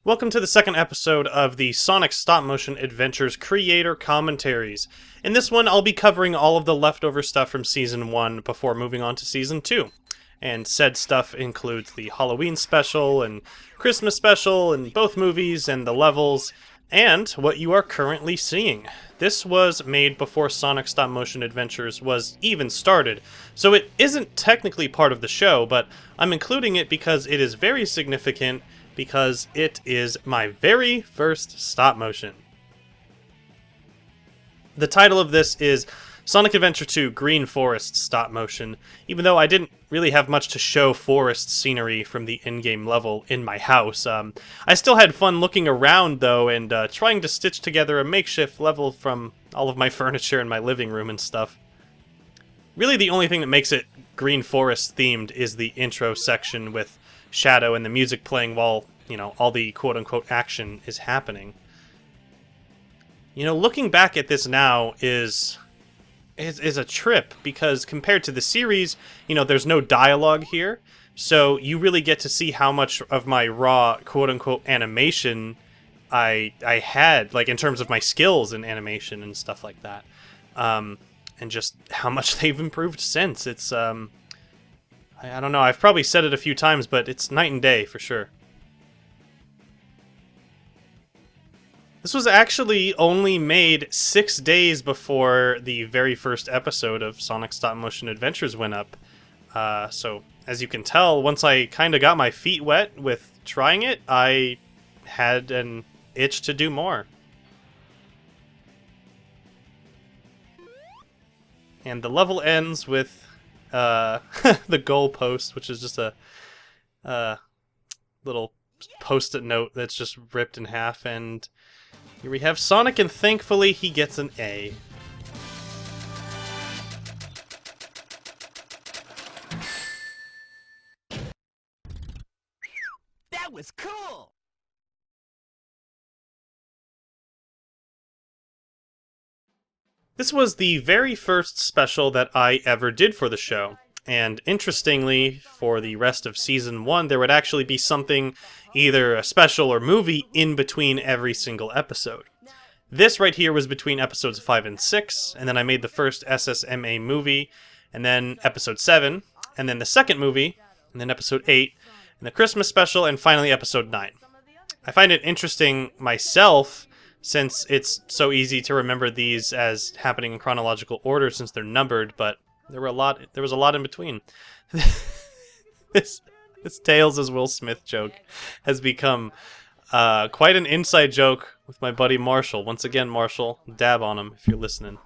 Welcome to the second episode of the Sonic Stop Motion Adventures Creator Commentaries. In this one, I'll be covering all of the leftover stuff from Season 1 before moving on to Season 2. And said stuff includes the Halloween special and Christmas special and both movies and the levels, and what you are currently seeing. This was made before Sonic Stop Motion Adventures was even started, so it isn't technically part of the show, but I'm including it because it is very significant because it is my very first stop motion. The title of this is Sonic Adventure 2 Green Forest Stop Motion, even though I didn't really have much to show forest scenery from the in-game level in my house. I still had fun looking around, though, and trying to stitch together a makeshift level from all of my furniture in my living room and stuff. Really, the only thing that makes it Green Forest themed is the intro section with Shadow and the music playing while, all the quote-unquote action is happening. Looking back at this now is a trip, because compared to the series, there's no dialogue here, so you really get to see how much of my raw quote-unquote animation I had, like in terms of my skills in animation and stuff like that, and just how much they've improved since. It's I don't know, I've probably said it a few times, but it's night and day for sure. This was actually only made 6 days before the very first episode of Sonic Stop Motion Adventures went up. So, as you can tell, once I kind of got my feet wet with trying it, I had an itch to do more. And the level ends with the goal post, which is just a little post-it note that's just ripped in half, and here we have Sonic, and thankfully he gets an A. That was cool! This was the very first special that I ever did for the show, and interestingly, for the rest of Season 1, there would actually be something, either a special or movie, in between every single episode. This right here was between episodes 5 and 6, and then I made the first SSMA movie, and then episode 7, and then the second movie, and then episode 8, and the Christmas special, and finally episode 9. I find it interesting myself, since it's so easy to remember these as happening in chronological order since they're numbered, but there was a lot in between. This Tails as Will Smith joke has become quite an inside joke with my buddy Marshall. Once again, Marshall, dab on him if you're listening.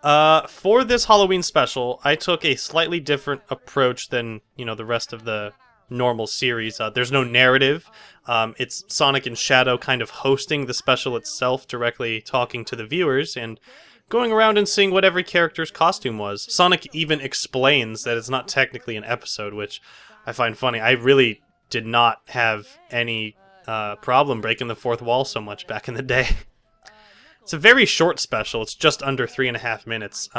For this Halloween special, I took a slightly different approach than, the rest of the normal series. There's no narrative. It's Sonic and Shadow kind of hosting the special itself, directly talking to the viewers, and going around and seeing what every character's costume was. Sonic even explains that it's not technically an episode, which I find funny. I really did not have any problem breaking the fourth wall so much back in the day. It's a very short special. It's just under 3.5 minutes.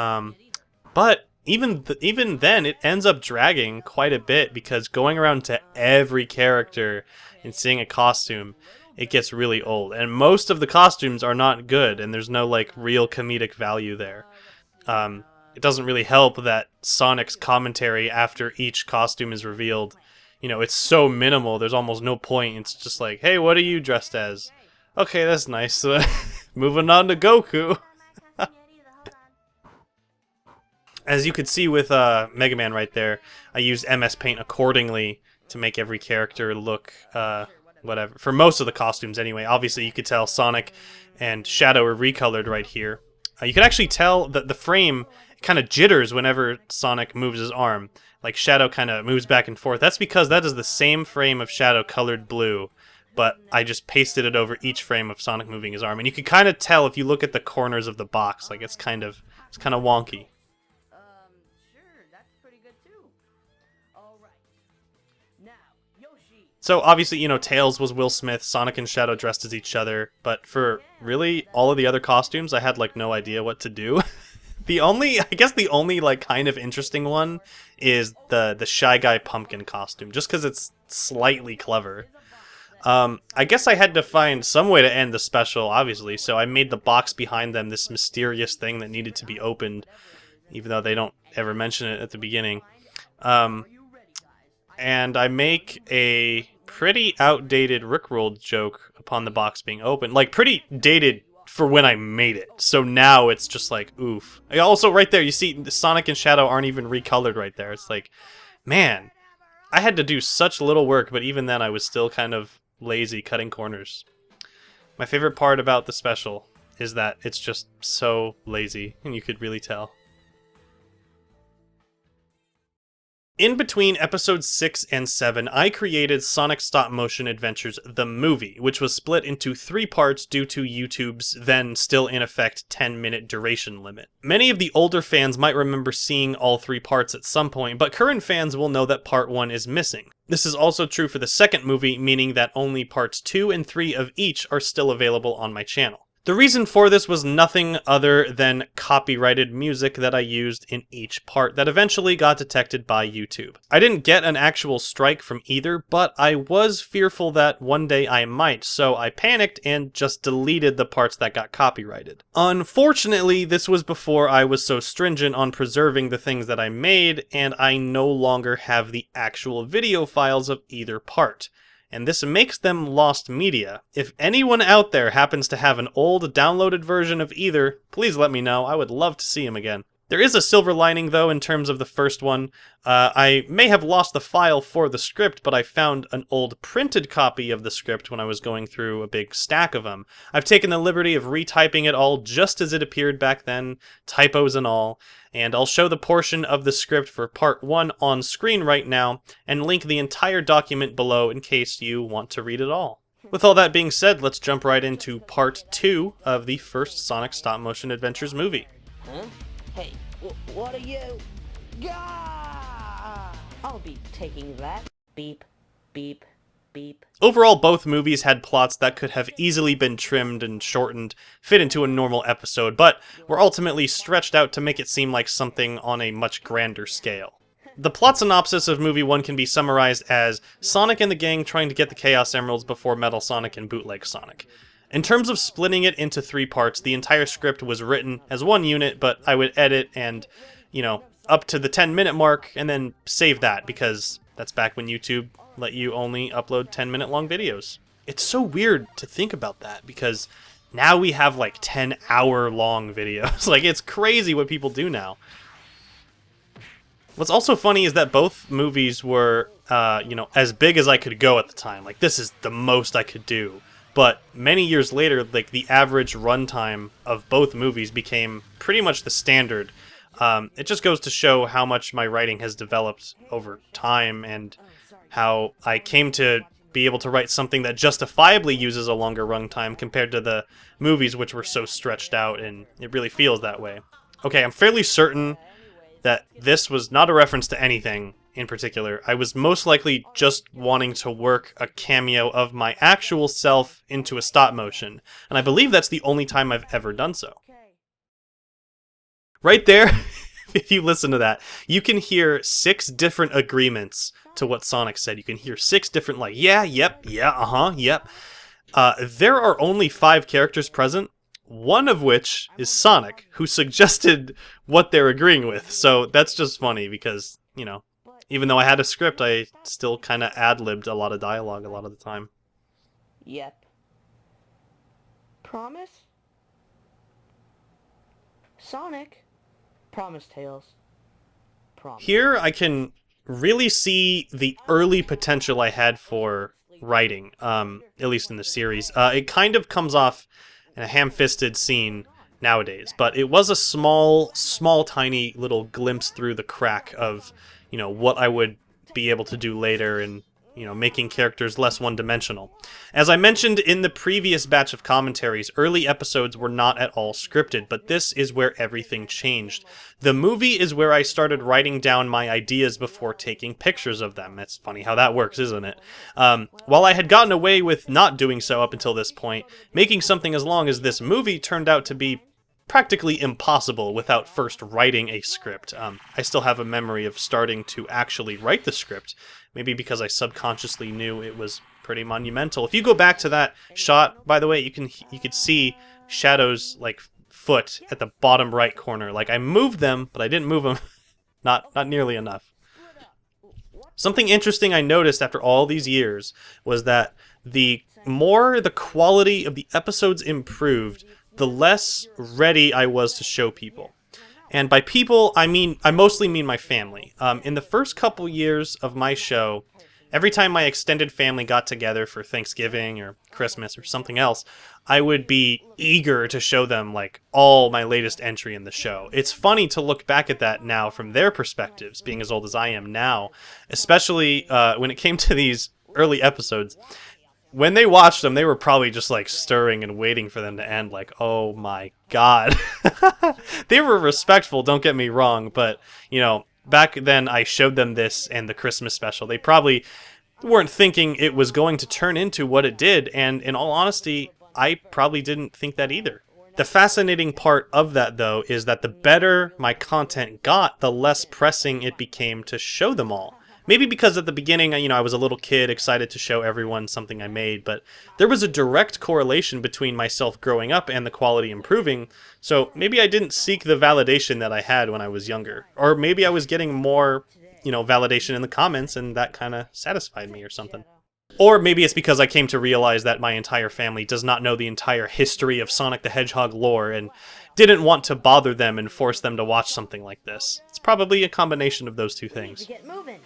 But even then, it ends up dragging quite a bit, because going around to every character and seeing a costume, it gets really old. And most of the costumes are not good, and there's no, real comedic value there. It doesn't really help that Sonic's commentary after each costume is revealed, it's so minimal, there's almost no point. It's just like, hey, what are you dressed as? Okay, that's nice. Moving on to Goku. As you could see with Mega Man right there, I used MS Paint accordingly to make every character look whatever. For most of the costumes anyway. Obviously you could tell Sonic and Shadow are recolored right here. You can actually tell that the frame kind of jitters whenever Sonic moves his arm. Like Shadow kind of moves back and forth. That's because that is the same frame of Shadow colored blue, but I just pasted it over each frame of Sonic moving his arm. And you can kind of tell if you look at the corners of the box, like it's kind of wonky. So obviously, Tails was Will Smith, Sonic and Shadow dressed as each other, but for really all of the other costumes, I had no idea what to do. I guess the only kind of interesting one is the Shy Guy pumpkin costume, just because it's slightly clever. I guess I had to find some way to end the special, obviously, so I made the box behind them this mysterious thing that needed to be opened, even though they don't ever mention it at the beginning. And I make a pretty outdated Rickrolled joke upon the box being opened. Like, pretty dated for when I made it. So now it's just like, oof. Also, right there, you see Sonic and Shadow aren't even recolored right there. It's like, man, I had to do such little work, but even then I was still kind of lazy cutting corners. My favorite part about the special is that it's just so lazy, and you could really tell. In between episodes 6 and 7, I created Sonic Stop Motion Adventures the Movie, which was split into 3 parts due to YouTube's then still in effect 10-minute duration limit. Many of the older fans might remember seeing all 3 parts at some point, but current fans will know that part 1 is missing. This is also true for the second movie, meaning that only parts 2 and 3 of each are still available on my channel. The reason for this was nothing other than copyrighted music that I used in each part that eventually got detected by YouTube. I didn't get an actual strike from either, but I was fearful that one day I might, so I panicked and just deleted the parts that got copyrighted. Unfortunately, this was before I was so stringent on preserving the things that I made, and I no longer have the actual video files of either part. And this makes them lost media. If anyone out there happens to have an old downloaded version of either, please let me know. I would love to see them again. There is a silver lining, though, in terms of the first one. I may have lost the file for the script, but I found an old printed copy of the script when I was going through a big stack of them. I've taken the liberty of retyping it all just as it appeared back then, typos and all, and I'll show the portion of the script for part 1 on screen right now, and link the entire document below in case you want to read it all. With all that being said, let's jump right into part 2 of the first Sonic Stop Motion Adventures movie. Huh? Hey, what are you? Gah! I'll be taking that. Beep, beep, beep. Overall, both movies had plots that could have easily been trimmed and shortened, fit into a normal episode, but were ultimately stretched out to make it seem like something on a much grander scale. The plot synopsis of movie 1 can be summarized as Sonic and the gang trying to get the Chaos Emeralds before Metal Sonic and Bootleg Sonic. In terms of splitting it into 3 parts, the entire script was written as one unit, but I would edit and, up to the 10-minute mark, and then save that, because that's back when YouTube let you only upload 10-minute long videos. It's so weird to think about that, because now we have like 10-hour long videos. Like, it's crazy what people do now. What's also funny is that both movies were, as big as I could go at the time. Like, this is the most I could do. But many years later, like, the average runtime of both movies became pretty much the standard. It just goes to show how much my writing has developed over time and how I came to be able to write something that justifiably uses a longer runtime compared to the movies, which were so stretched out, and it really feels that way. Okay, I'm fairly certain that this was not a reference to anything in particular. I was most likely just wanting to work a cameo of my actual self into a stop motion, and I believe that's the only time I've ever done so. Right there, if you listen to that, you can hear 6 different agreements to what Sonic said. You can hear 6 different, like, yeah, yep, yeah, uh-huh, yep. There are only 5 characters present, one of which is Sonic, who suggested what they're agreeing with. So that's just funny because, even though I had a script, I still kind of ad-libbed a lot of dialogue a lot of the time. Yep. Promise? Sonic? Promise, Tails. Promise. Here I can really see the early potential I had for writing, at least in the series. It kind of comes off in a ham-fisted scene nowadays, but it was a small, tiny little glimpse through the crack of, what I would be able to do later and, making characters less one-dimensional. As I mentioned in the previous batch of commentaries, early episodes were not at all scripted, but this is where everything changed. The movie is where I started writing down my ideas before taking pictures of them. It's funny how that works, isn't it? While I had gotten away with not doing so up until this point, making something as long as this movie turned out to be practically impossible without first writing a script. I still have a memory of starting to actually write the script, maybe because I subconsciously knew it was pretty monumental. If you go back to that shot, by the way, you could see Shadow's like foot at the bottom right corner. Like I moved them, but I didn't move them not nearly enough. Something interesting I noticed after all these years was that the more the quality of the episodes improved, the less ready I was to show people. And by people, I mostly mean my family. In the first couple years of my show, every time my extended family got together for Thanksgiving or Christmas or something else, I would be eager to show them like all my latest entry in the show. It's funny to look back at that now from their perspectives, being as old as I am now, especially when it came to these early episodes. When they watched them, they were probably just like stirring and waiting for them to end. Like, oh my god. They were respectful, don't get me wrong, but you know, back then I showed them this and the Christmas special. They probably weren't thinking it was going to turn into what it did, and in all honesty, I probably didn't think that either. The fascinating part of that, though, is that the better my content got, the less pressing it became to show them all. Maybe because at the beginning, you know, I was a little kid excited to show everyone something I made, but there was a direct correlation between myself growing up and the quality improving, so maybe I didn't seek the validation that I had when I was younger. Or maybe I was getting more, you know, validation in the comments, and that kind of satisfied me or something. Or maybe it's because I came to realize that my entire family does not know the entire history of Sonic the Hedgehog lore, and didn't want to bother them and force them to watch something like this. It's probably a combination of those two things. Get moving.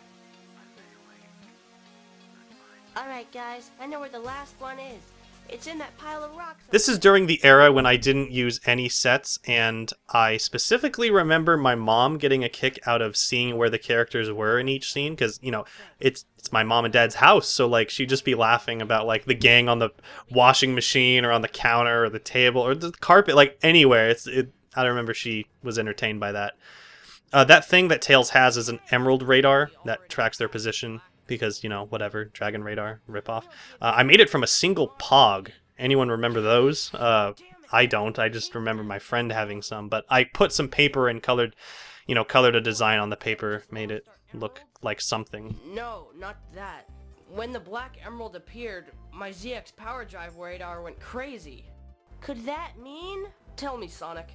Alright guys, I know where the last one is. It's in that pile of rocks. This is during the era when I didn't use any sets, and I specifically remember my mom getting a kick out of seeing where the characters were in each scene, because, you know, it's my mom and dad's house, so, like, she'd just be laughing about, like, the gang on the washing machine, or on the counter, or the table, or the carpet, like, anywhere. I remember she was entertained by that. That thing that Tails has is an emerald radar that tracks their position. Because, you know, whatever, Dragon Radar, ripoff. I made it from a single Pog. Anyone remember those? I don't. I just remember my friend having some. But I put some paper and colored a design on the paper, made it look like something. No, not that. When the Black Emerald appeared, my ZX Power Drive radar went crazy. Could that mean? Tell me, Sonic.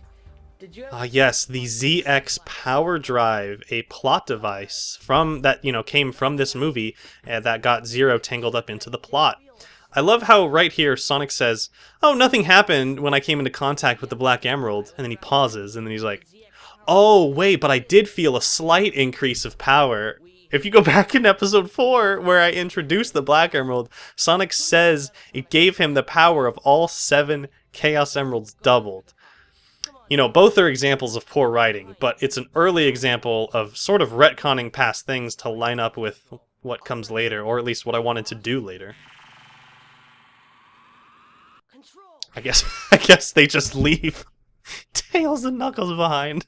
Did you Yes, the ZX Power Drive, a plot device from that, you know, came from this movie that got Zero tangled up into the plot. I love how right here Sonic says, "Oh, nothing happened when I came into contact with the Black Emerald," and then he pauses, and then he's like, "Oh, wait, but I did feel a slight increase of power." If you go back in episode 4, where I introduced the Black Emerald, Sonic says it gave him the power of all 7 Chaos Emeralds doubled. You know, both are examples of poor writing, but it's an early example of sort of retconning past things to line up with what comes later, or at least what I wanted to do later. I guess they just leave Tails and Knuckles behind.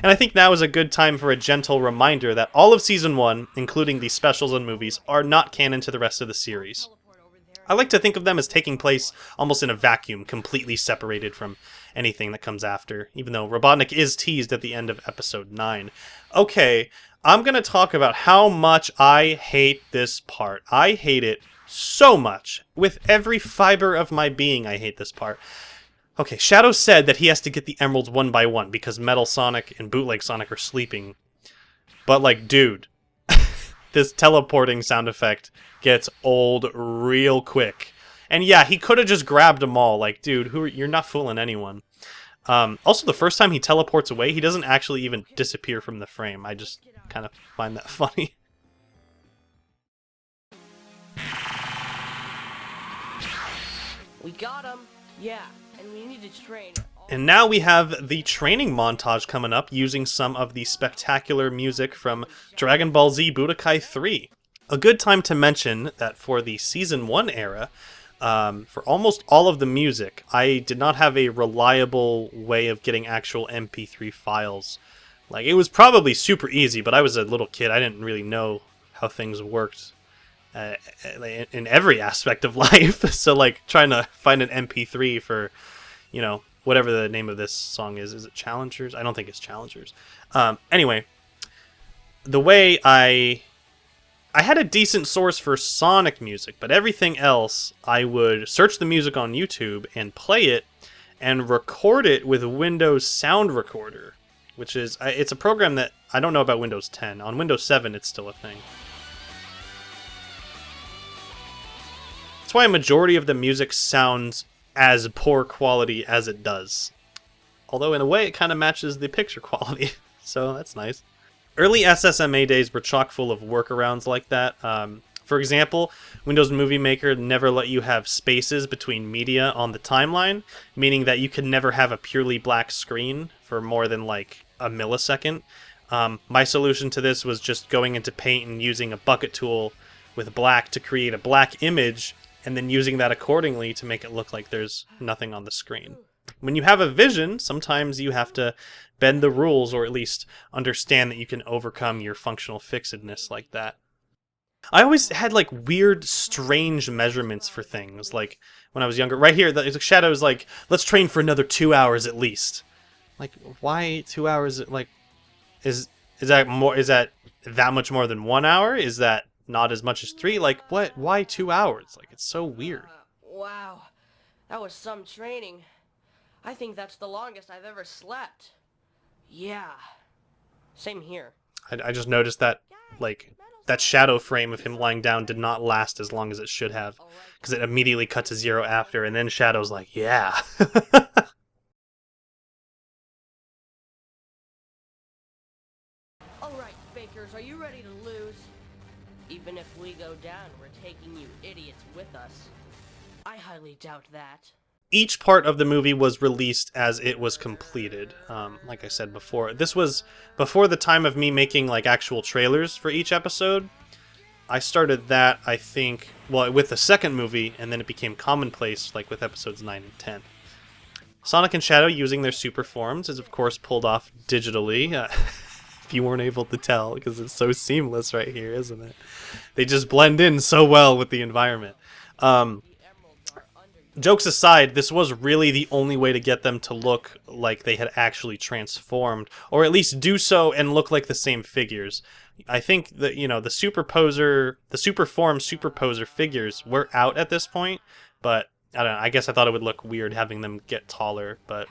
And I think now is a good time for a gentle reminder that all of Season 1, including the specials and movies, are not canon to the rest of the series. I like to think of them as taking place almost in a vacuum, completely separated from anything that comes after, even though Robotnik is teased at the end of episode 9. Okay, I'm going to talk about how much I hate this part. I hate it so much. With every fiber of my being, I hate this part. Okay, Shadow said that he has to get the emeralds one by one because Metal Sonic and Bootleg Sonic are sleeping. But, like, dude, this teleporting sound effect gets old real quick. And yeah, he could have just grabbed them all. Like, dude, you're not fooling anyone. Also, the first time he teleports away, he doesn't actually even disappear from the frame. I just kind of find that funny. We got him. Yeah, and we need to train. And now we have the training montage coming up using some of the spectacular music from Dragon Ball Z Budokai 3. A good time to mention that for the Season 1 era, for almost all of the music, I did not have a reliable way of getting actual MP3 files. Like, it was probably super easy, but I was a little kid. I didn't really know how things worked in every aspect of life. So, like, trying to find an MP3 for, you know, whatever the name of this song is. Is it Challengers? I don't think it's Challengers. Anyway, the way I I had a decent source for Sonic music, but everything else, I would search the music on YouTube and play it and record it with Windows Sound Recorder, which is, it's a program that I don't know about Windows 10. On Windows 7, it's still a thing. That's why a majority of the music sounds as poor quality as it does. Although in a way it kind of matches the picture quality, so that's nice. Early SSMA days were chock full of workarounds like that. For example, Windows Movie Maker never let you have spaces between media on the timeline, meaning that you could never have a purely black screen for more than like a millisecond. My solution to this was just going into Paint and using a bucket tool with black to create a black image, and then using that accordingly to make it look like there's nothing on the screen. When you have a vision, sometimes you have to bend the rules, or at least understand that you can overcome your functional fixedness like that. I always had like weird, strange measurements for things. Like when I was younger, right here, the Shadow's like, let's train for another 2 hours at least. Like, why 2 hours? Like, is that more? Is that much more than 1 hour? Is that not as much as 3? Like, what? Why 2 hours? Like, it's so weird. Wow, that was some training. I think that's the longest I've ever slept. Yeah, same here. I just noticed that, like, that shadow frame of him lying down did not last as long as it should have, because it immediately cut to 0 after, and then Shadow's like, yeah. Alright, Fakers, are you ready to lose? Even if we go down, we're taking you idiots with us. I highly doubt that. Each part of the movie was released as it was completed. Like I said before, this was before the time of me making like actual trailers for each episode. I started that, I think, well, with the second movie, and then it became commonplace, like with episodes 9 and 10. Sonic and Shadow using their super forms is, of course, pulled off digitally. If you weren't able to tell, because it's so seamless right here, isn't it? They just blend in so well with the environment. Jokes aside, this was really the only way to get them to look like they had actually transformed, or at least do so and look like the same figures. I think that, you know, the superform superposer figures were out at this point, but I don't know, I guess I thought it would look weird having them get taller, but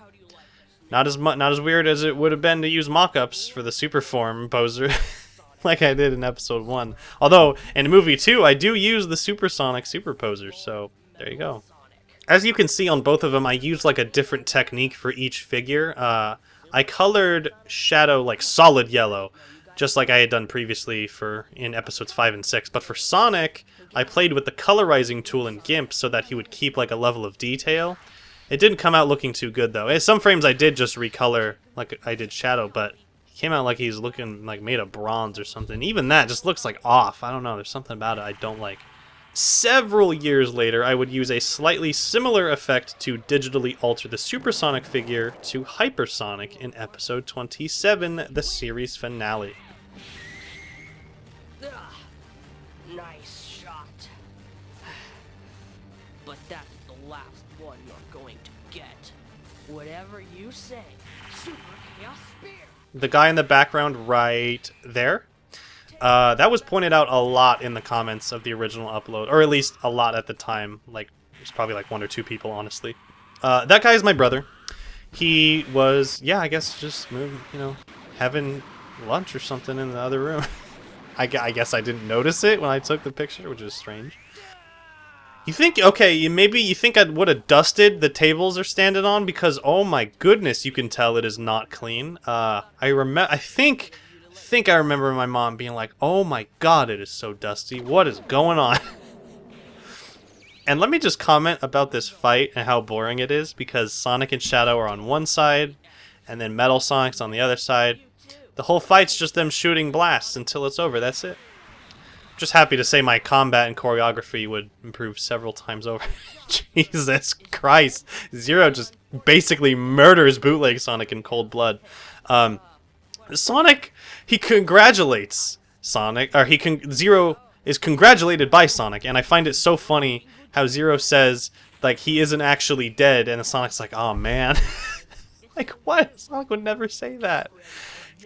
not as weird as it would have been to use mock-ups for the superform poser like I did in episode 1. Although in movie 2 I do use the supersonic superposer, so there you go. As you can see on both of them, I used like a different technique for each figure. I colored Shadow like solid yellow, just like I had done previously in episodes 5 and 6. But for Sonic, I played with the colorizing tool in GIMP so that he would keep like a level of detail. It didn't come out looking too good though. Some frames I did just recolor like I did Shadow, but he came out like he's looking like made of bronze or something. Even that just looks like off. I don't know, there's something about it I don't like. Several years later, I would use a slightly similar effect to digitally alter the supersonic figure to hypersonic in episode 27, the series finale. Ugh, nice shot. But that's the last one you're going to get. Whatever you say, Super Chaos Spear. The guy in the background right there, that was pointed out a lot in the comments of the original upload, or at least a lot at the time. Like, there's probably like 1 or 2 people, honestly. That guy is my brother. He was, yeah, I guess just, you know, having lunch or something in the other room. I guess I didn't notice it when I took the picture, which is strange. You think, okay, maybe you think I would have dusted the tables they're standing on, because, oh my goodness, you can tell it is not clean. I think I remember my mom being like, oh my god, it is so dusty. What is going on? And let me just comment about this fight and how boring it is, because Sonic and Shadow are on one side, and then Metal Sonic's on the other side. The whole fight's just them shooting blasts until it's over, that's it. Just happy to say my combat and choreography would improve several times over. Jesus Christ. Zero just basically murders bootleg Sonic in cold blood. Sonic, he congratulates Sonic, or Zero is congratulated by Sonic, and I find it so funny how Zero says, like, he isn't actually dead, and Sonic's like, oh man. Like, what? Sonic would never say that.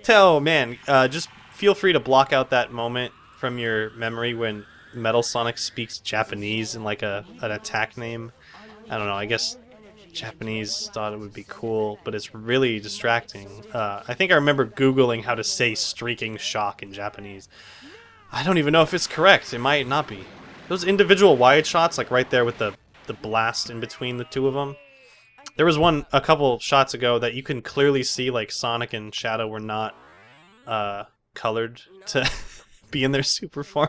Oh man, just feel free to block out that moment from your memory when Metal Sonic speaks Japanese in like an attack name. I don't know. I guess Japanese thought it would be cool, but it's really distracting. I think I remember Googling how to say streaking shock in Japanese. I don't even know if it's correct. It might not be. Those individual wide shots, like right there with the blast in between the two of them. There was one a couple shots ago that you can clearly see like Sonic and Shadow were not colored to be in their super form.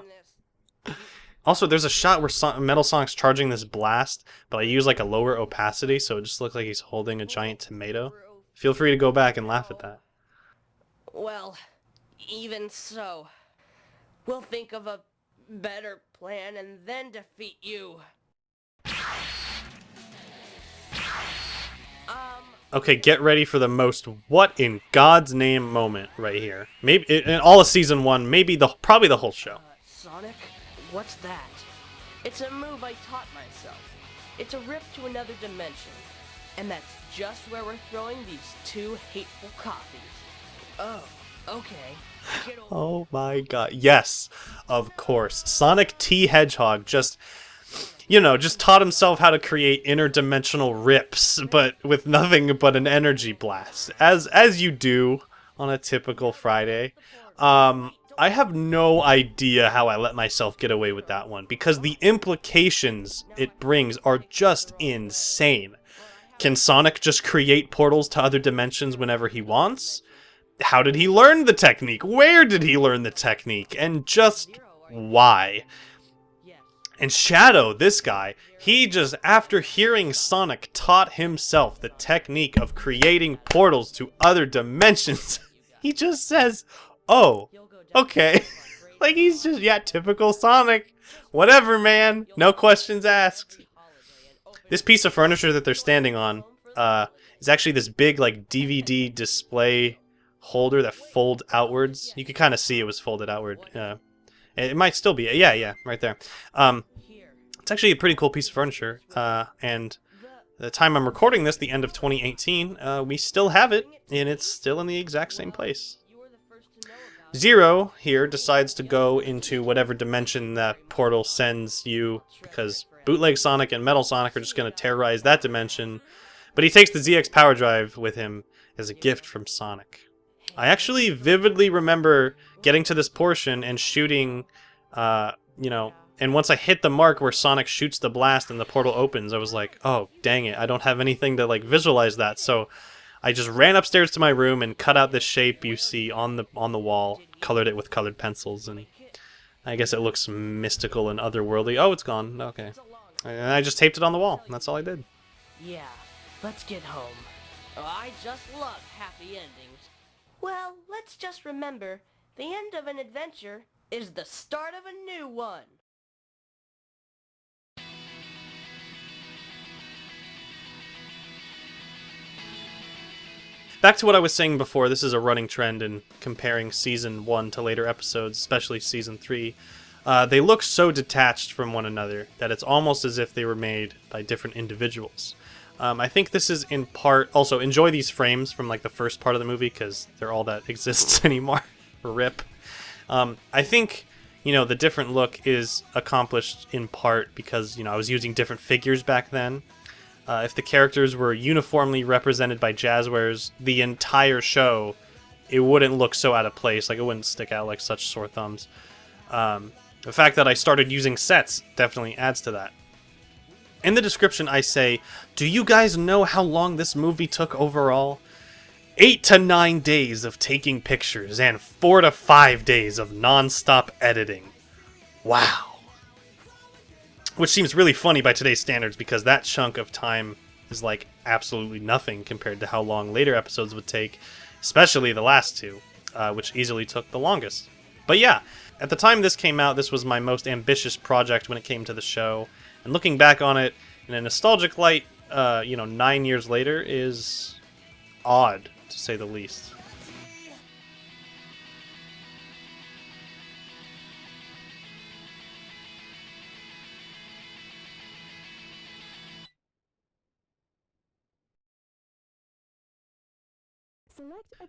Also, there's a shot where Metal Sonic's charging this blast, but I use like a lower opacity, so it just looks like he's holding a giant tomato. Feel free to go back and laugh at that. Well, even so, we'll think of a better plan and then defeat you. Okay, get ready for the most what in God's name moment right here. Maybe in all of season 1, maybe probably the whole show. Sonic, what's that? It's a move I taught myself. It's a rip to another dimension. And that's just where we're throwing these two hateful copies. Oh, okay. Get over Oh my god. Yes, of course. Sonic T. Hedgehog just, just taught himself how to create interdimensional rips, but with nothing but an energy blast. As you do on a typical Friday. I have no idea how I let myself get away with that one, because the implications it brings are just insane. Can Sonic just create portals to other dimensions whenever he wants? How did he learn the technique? Where did he learn the technique? And just why? And Shadow, this guy, he just, after hearing Sonic taught himself the technique of creating portals to other dimensions, he just says, oh, okay. Like, he's just, yeah, typical Sonic. Whatever, man. No questions asked. This piece of furniture that they're standing on is actually this big, like, DVD display holder that folds outwards. You could kind of see it was folded outward. It might still be. Yeah, right there. It's actually a pretty cool piece of furniture. And the time I'm recording this, the end of 2018, we still have it, and it's still in the exact same place. Zero here decides to go into whatever dimension that portal sends you, because Bootleg Sonic and Metal Sonic are just going to terrorize that dimension. But he takes the ZX Power Drive with him as a gift from Sonic. I actually vividly remember getting to this portion and shooting, and once I hit the mark where Sonic shoots the blast and the portal opens, I was like, oh, dang it, I don't have anything to, like, visualize that, so I just ran upstairs to my room and cut out this shape you see on the wall, colored it with colored pencils, and I guess it looks mystical and otherworldly. Oh, it's gone. Okay. And I just taped it on the wall, and that's all I did. Yeah, let's get home. Oh, I just love happy endings. Well, let's just remember, the end of an adventure is the start of a new one. Back to what I was saying before, this is a running trend in comparing Season 1 to later episodes, especially Season 3. They look so detached from one another that it's almost as if they were made by different individuals. I think this is in part... Also, enjoy these frames from like the first part of the movie, because they're all that exists anymore. RIP. I think, the different look is accomplished in part because, I was using different figures back then. If the characters were uniformly represented by Jazzwares the entire show, it wouldn't look so out of place. Like, it wouldn't stick out like such sore thumbs. The fact that I started using sets definitely adds to that. In the description, I say, do you guys know how long this movie took overall? 8 to 9 days of taking pictures and 4 to 5 days of non-stop editing. Wow. Which seems really funny by today's standards, because that chunk of time is like absolutely nothing compared to how long later episodes would take, especially the last two, which easily took the longest. But yeah, at the time this came out, this was my most ambitious project when it came to the show, and looking back on it in a nostalgic light, 9 years later is odd, to say the least.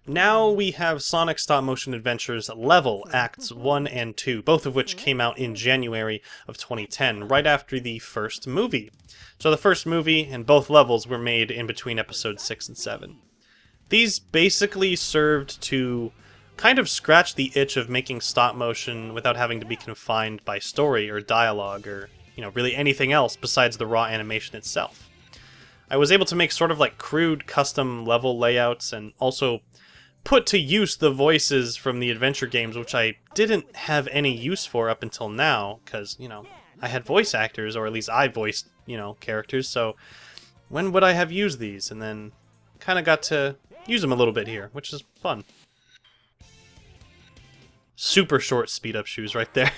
Now we have Sonic Stop Motion Adventures Level Acts 1 and 2, both of which came out in January of 2010, right after the first movie. So the first movie and both levels were made in between episodes 6 and 7. These basically served to kind of scratch the itch of making stop motion without having to be confined by story or dialogue or, really anything else besides the raw animation itself. I was able to make sort of like crude custom level layouts and also put to use the voices from the adventure games, which I didn't have any use for up until now, because, I had voice actors, or at least I voiced, characters, so when would I have used these? And then kind of got to use them a little bit here, which is fun. Super short speed-up shoes right there.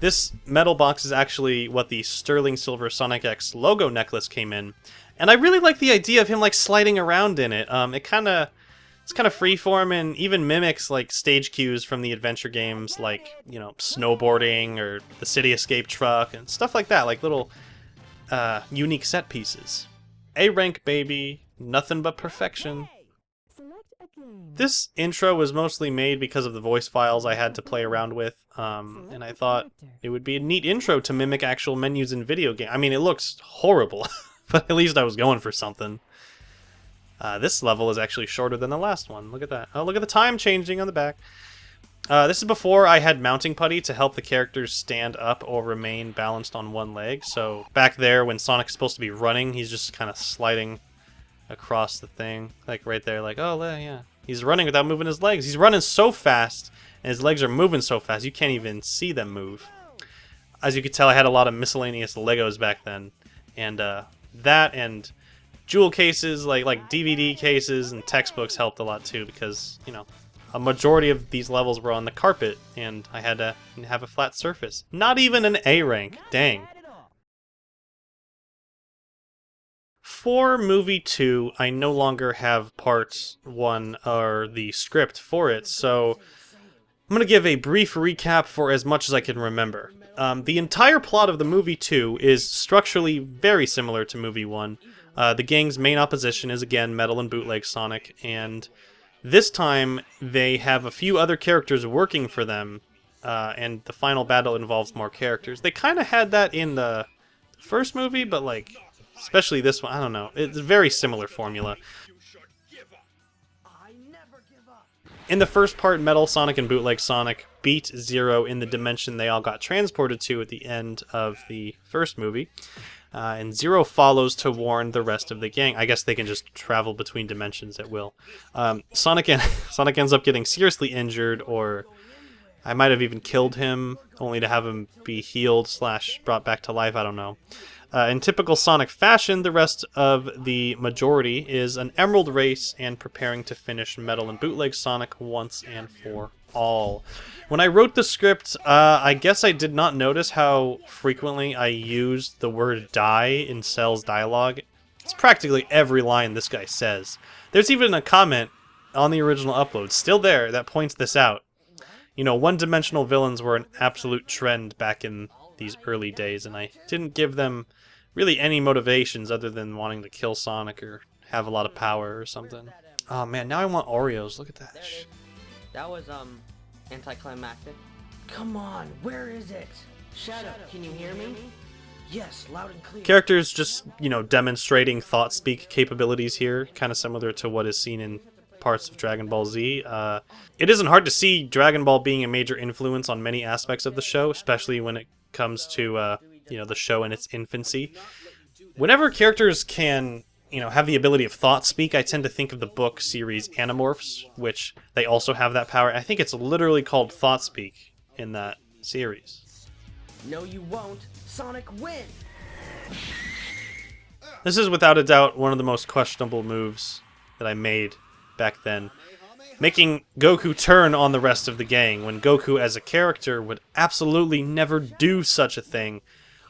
This metal box is actually what the sterling silver Sonic X logo necklace came in, and I really like the idea of him like sliding around in it. It's kind of freeform and even mimics like stage cues from the adventure games, like snowboarding or the City Escape truck and stuff like that, like little unique set pieces. A rank, baby, nothing but perfection. This intro was mostly made because of the voice files I had to play around with, and I thought it would be a neat intro to mimic actual menus in video games. I mean, it looks horrible, but at least I was going for something. This level is actually shorter than the last one. Look at that. Oh, look at the time changing on the back. This is before I had mounting putty to help the characters stand up or remain balanced on one leg. So back there, when Sonic's supposed to be running, he's just kind of sliding across the thing, like right there, like, oh yeah, he's running without moving his legs. He's running so fast and his legs are moving so fast you can't even see them move. As you could tell, I had a lot of miscellaneous Legos back then, and that and jewel cases, like DVD cases and textbooks helped a lot too, because a majority of these levels were on the carpet and I had to have a flat surface. Not even an A rank, dang. For movie 2, I no longer have part 1 or the script for it, so I'm going to give a brief recap for as much as I can remember. The entire plot of the movie 2 is structurally very similar to movie 1. The gang's main opposition is again Metal and Bootleg Sonic, and this time they have a few other characters working for them, and the final battle involves more characters. They kind of had that in the first movie, but like, especially this one, I don't know. It's a very similar formula. In the first part, Metal Sonic and Bootleg Sonic beat Zero in the dimension they all got transported to at the end of the first movie. And Zero follows to warn the rest of the gang. I guess they can just travel between dimensions at will. Sonic ends up getting seriously injured, or I might have even killed him, only to have him be healed / brought back to life, I don't know. In typical Sonic fashion, the rest of the majority is an Emerald race and preparing to finish Metal and Bootleg Sonic once and for all. When I wrote the script, I guess I did not notice how frequently I used the word die in Cell's dialogue. It's practically every line this guy says. There's even a comment on the original upload, still there, that points this out. One-dimensional villains were an absolute trend back in these early days, and I didn't give them really any motivations other than wanting to kill Sonic or have a lot of power or something. Oh man, now I want Oreos. Look at that. That was, anticlimactic. Come on, where is it? Shadow, can you hear me? Yes, loud and clear. Characters just, demonstrating thought speak capabilities here, kind of similar to what is seen in parts of Dragon Ball Z. It isn't hard to see Dragon Ball being a major influence on many aspects of the show, especially when it comes to, the show in its infancy. Whenever characters can, have the ability of thought speak, I tend to think of the book series Animorphs, which they also have that power. I think it's literally called thought speak in that series. No, you won't. Sonic, win! This is without a doubt one of the most questionable moves that I made back then. Making Goku turn on the rest of the gang, when Goku as a character would absolutely never do such a thing.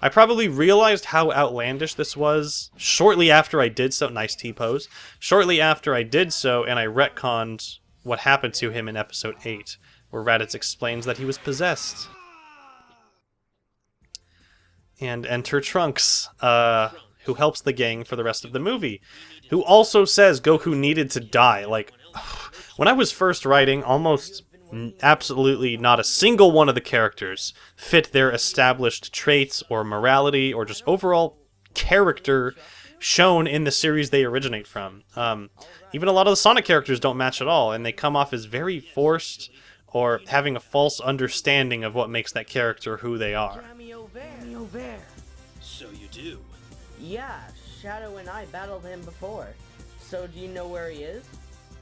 I probably realized how outlandish this was shortly after I did so. Nice T-pose. Shortly after I did so, and I retconned what happened to him in episode 8, where Raditz explains that he was possessed. And enter Trunks. who helps the gang for the rest of the movie, who also says Goku needed to die. Like, when I was first writing, almost absolutely not a single one of the characters fit their established traits or morality or just overall character shown in the series they originate from. Even a lot of the Sonic characters don't match at all, and they come off as very forced or having a false understanding of what makes that character who they are. Cameo Bear. So you do. Yeah, Shadow and I battled him before. So do you know where he is?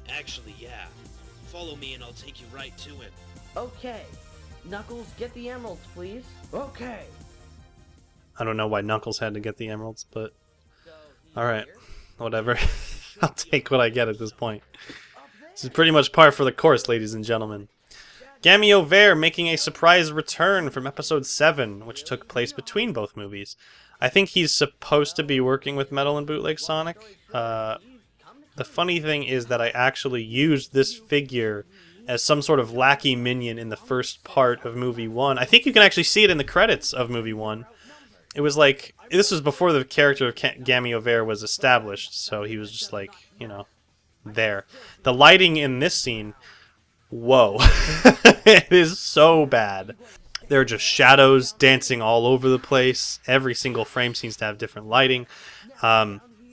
Actually, yeah. Follow me and I'll take you right to him. Okay. Knuckles, get the emeralds, please. Okay. I don't know why Knuckles had to get the emeralds, but So alright, whatever. I'll take what I get at this point. This is pretty much par for the course, ladies and gentlemen. Gamio Vare making a surprise return from episode 7, which took place between both movies. I think he's supposed to be working with Metal and Bootleg Sonic. The funny thing is that I actually used this figure as some sort of lackey minion in the first part of movie 1. I think you can actually see it in the credits of movie 1. It was like, this was before the character of Gamio Vare was established, so he was just like, you know, there. The lighting in this scene, whoa. It is so bad. There are just shadows dancing all over the place. Every single frame seems to have different lighting.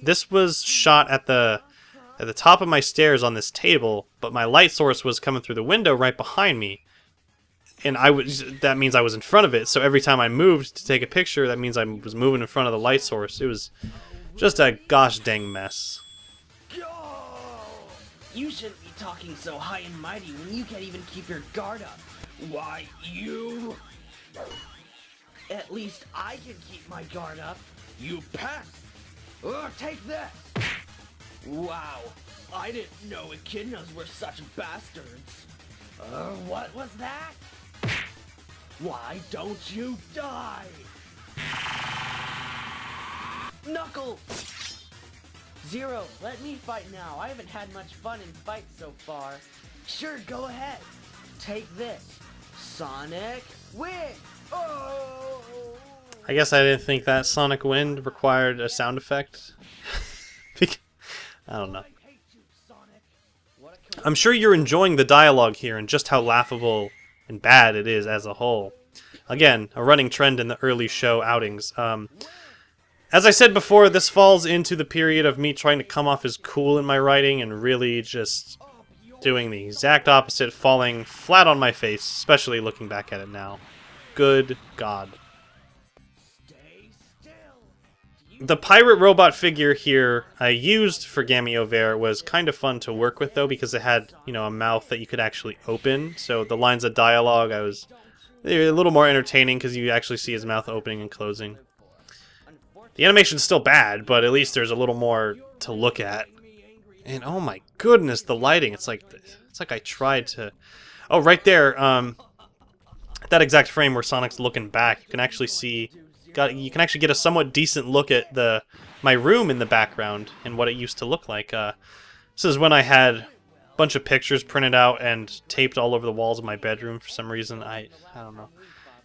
This was shot at the top of my stairs on this table, but my light source was coming through the window right behind me. And that means I was in front of it, so every time I moved to take a picture, that means I was moving in front of the light source. It was just a gosh dang mess. You shouldn't be talking so high and mighty when you can't even keep your guard up. Why, you? At least I can keep my guard up. You pest! Take this! Wow, I didn't know echidnas were such bastards. What was that? Why don't you die? Knuckles! Zero, let me fight now. I haven't had much fun in fights so far. Sure, go ahead. Take this. Sonic Wind! Oh! I guess I didn't think that Sonic Wind required a sound effect. I don't know. I'm sure you're enjoying the dialogue here and just how laughable and bad it is as a whole. Again, a running trend in the early show outings. As I said before, this falls into the period of me trying to come off as cool in my writing and really just doing the exact opposite, falling flat on my face, especially looking back at it now. Good God. The pirate robot figure here I used for Gamio Vare was kind of fun to work with, though, because it had, you know, a mouth that you could actually open. So the lines of dialogue, they were a little more entertaining because you actually see his mouth opening and closing. The animation's still bad, but at least there's a little more to look at. And oh my goodness, the lighting! It's like I tried to. Oh, right there, that exact frame where Sonic's looking back, you can actually see. You can actually get a somewhat decent look at my room in the background and what it used to look like. This is when I had a bunch of pictures printed out and taped all over the walls of my bedroom for some reason. I don't know.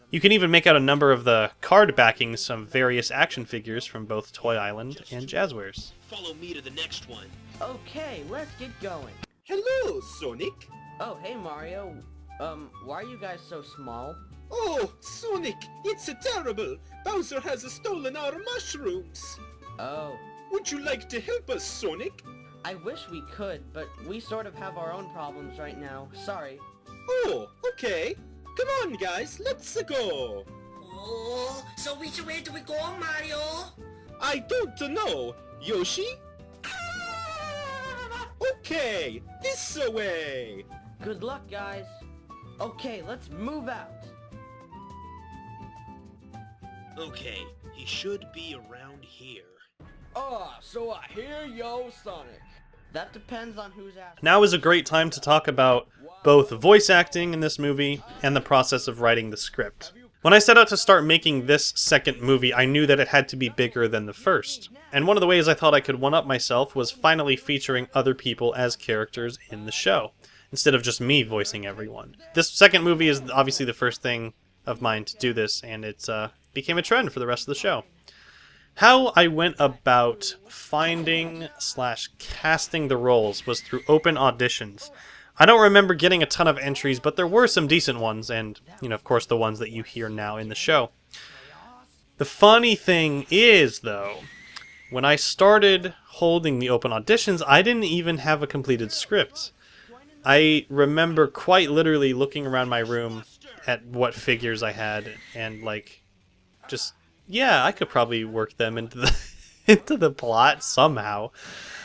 You can even make out a number of the card backings of various action figures from both Toy Island and Jazzwares. Follow me to the next one. Okay, let's get going. Hello, Sonic. Oh, hey Mario. Why are you guys so small? Oh, Sonic, it's terrible. Bowser has stolen our mushrooms. Oh, Would you like to help us, Sonic? I wish we could, but we sort of have our own problems right now. Sorry. Oh, okay. Come on, guys, let's go. Oh, so which way do we go, Mario? I don't know. Yoshi? Okay, this way. Good luck, guys. Okay, let's move out. Okay, he should be around here. So I hear yo, Sonic. That depends on who's asking. Now is a great time to talk about both voice acting in this movie and the process of writing the script. When I set out to start making this second movie, I knew that it had to be bigger than the first. And one of the ways I thought I could one-up myself was finally featuring other people as characters in the show, instead of just me voicing everyone. This second movie is obviously the first thing of mine to do this, and it became a trend for the rest of the show. How I went about finding slash casting the roles was through open auditions. I don't remember getting a ton of entries, but there were some decent ones, and, you know, of course, the ones that you hear now in the show. The funny thing is, though, when I started holding the open auditions, I didn't even have a completed script. I remember quite literally looking around my room at what figures I had, and, like, just, yeah, I could probably work them into the into the plot somehow.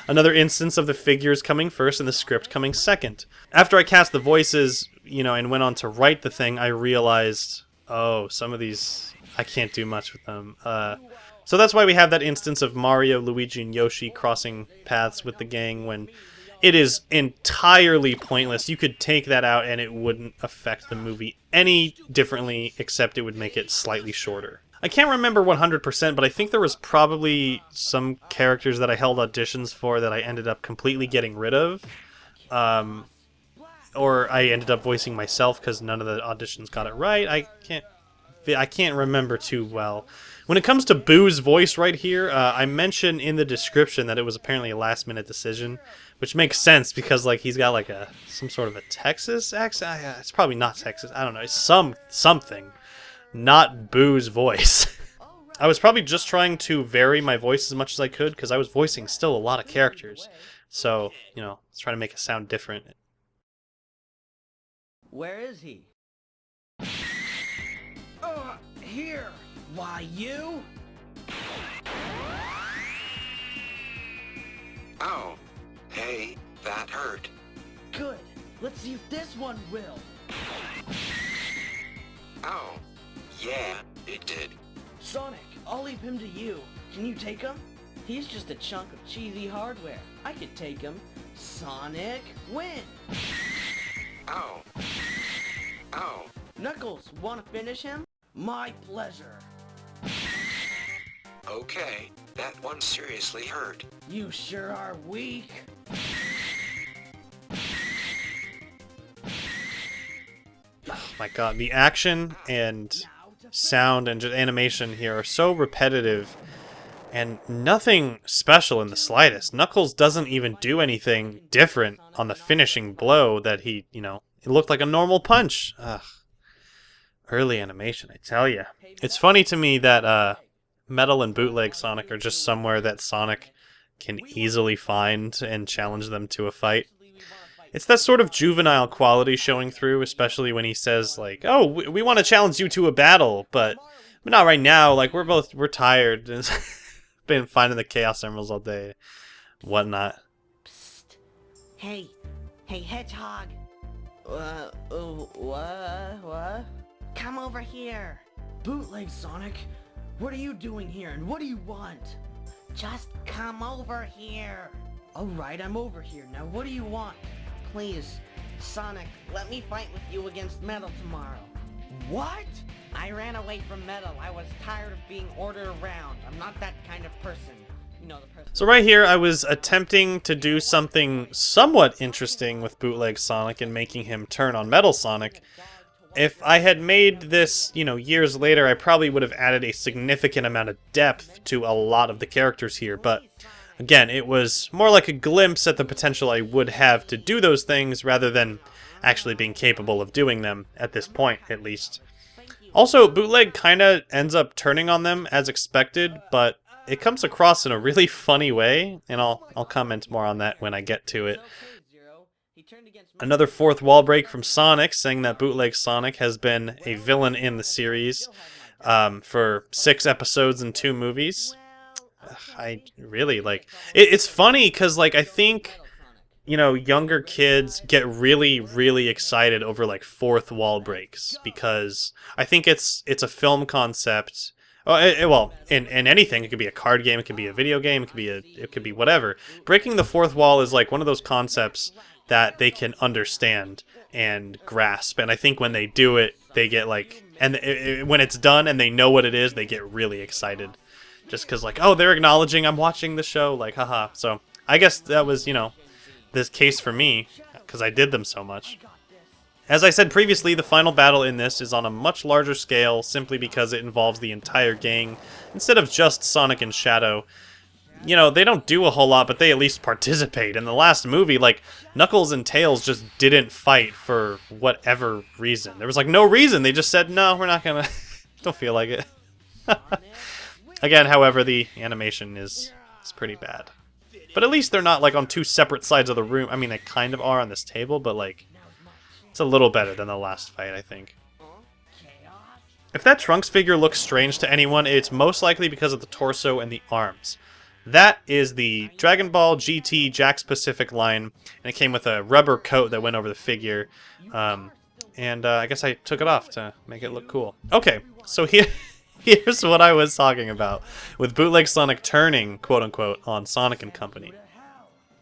Another instance of the figures coming first and the script coming second. After I cast the voices, you know, and went on to write the thing, I realized, oh, some of these, I can't do much with them. So that's why we have that instance of Mario, Luigi, and Yoshi crossing paths with the gang when it is entirely pointless. You could take that out and it wouldn't affect the movie any differently, except it would make it slightly shorter. I can't remember 100%, but I think there was probably some characters that I held auditions for that I ended up completely getting rid of. Or I ended up voicing myself because none of the auditions got it right. I can't remember too well. When it comes to Boo's voice right here, I mentioned in the description that it was apparently a last-minute decision, which makes sense because like he's got like some sort of a Texas accent. It's probably not Texas. I don't know. It's something. Not Boo's voice. I was probably just trying to vary my voice as much as I could because I was voicing still a lot of characters. So, you know, let's try to make it sound different. Where is he? Here! Why, you? Oh, hey, that hurt. Good. Let's see if this one will. Oh, yeah, it did. Sonic, I'll leave him to you. Can you take him? He's just a chunk of cheesy hardware. I could take him. Sonic, win! Oh. Oh. Knuckles, wanna finish him? My pleasure. Okay, that one seriously hurt. You sure are weak. Oh my god, the action and sound and just animation here are so repetitive and nothing special in the slightest. Knuckles doesn't even do anything different on the finishing blow that he, you know, it looked like a normal punch. Ugh. Early animation, I tell ya. It's funny to me that Metal and Bootleg Sonic are just somewhere that Sonic can easily find and challenge them to a fight. It's that sort of juvenile quality showing through, especially when he says, like, oh, we want to challenge you to a battle, but not right now. Like, we're tired. Been finding the Chaos Emeralds all day. Whatnot. Psst. Hey, Hedgehog. What? Come over here. Bootleg Sonic, what are you doing here and what do you want? Just come over here. Alright, I'm over here. Now what do you want? Please, Sonic, let me fight with you against Metal tomorrow. What? I ran away from Metal. I was tired of being ordered around. I'm not that kind of person. You know, the person. So right here, I was attempting to do something somewhat interesting with Bootleg Sonic and making him turn on Metal Sonic. If I had made this, you know, years later, I probably would have added a significant amount of depth to a lot of the characters here, but again, it was more like a glimpse at the potential I would have to do those things rather than actually being capable of doing them, at this point, at least. Also, Bootleg kind of ends up turning on them as expected, but it comes across in a really funny way, and I'll comment more on that when I get to it. Another fourth wall break from Sonic, saying that Bootleg Sonic has been a villain in the series for 6 episodes and 2 movies. I really, like... It's funny, because, like, I think, you know, younger kids get really, really excited over, like, fourth wall breaks, because I think it's a film concept... Well, in anything, it could be a card game, it could be a video game, it could be whatever. Breaking the fourth wall is, like, one of those concepts that they can understand and grasp. And I think when they do it, they get like, and when it's done and they know what it is, they get really excited. Just because like, oh, they're acknowledging I'm watching the show, like, haha. So I guess that was, you know, this case for me, because I did them so much. As I said previously, the final battle in this is on a much larger scale simply because it involves the entire gang instead of just Sonic and Shadow. You know, they don't do a whole lot, but they at least participate. In the last movie, like, Knuckles and Tails just didn't fight for whatever reason. There was, like, no reason. They just said, no, we're not gonna... don't feel like it. Again, however, the animation is pretty bad. But at least they're not, like, on two separate sides of the room. I mean, they kind of are on this table, but, like, it's a little better than the last fight, I think. If that Trunks figure looks strange to anyone, it's most likely because of the torso and the arms. That is the Dragon Ball GT Jakks Pacific line, and it came with a rubber coat that went over the figure. I guess I took it off to make it look cool. Okay, so here's what I was talking about with Bootleg Sonic turning, quote-unquote, on Sonic and Company.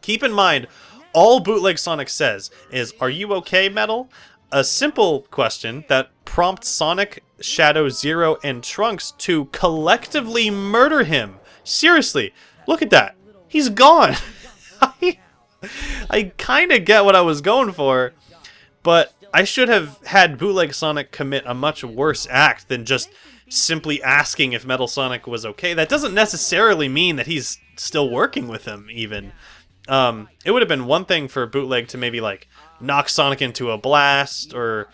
Keep in mind, all Bootleg Sonic says is, "Are you okay, Metal?" A simple question that prompts Sonic, Shadow, Zero, and Trunks to collectively murder him. Seriously. Look at that. He's gone. I kind of get what I was going for, but I should have had Bootleg Sonic commit a much worse act than just simply asking if Metal Sonic was okay. That doesn't necessarily mean that he's still working with him, even. It would have been one thing for Bootleg to maybe, like, knock Sonic into a blast, or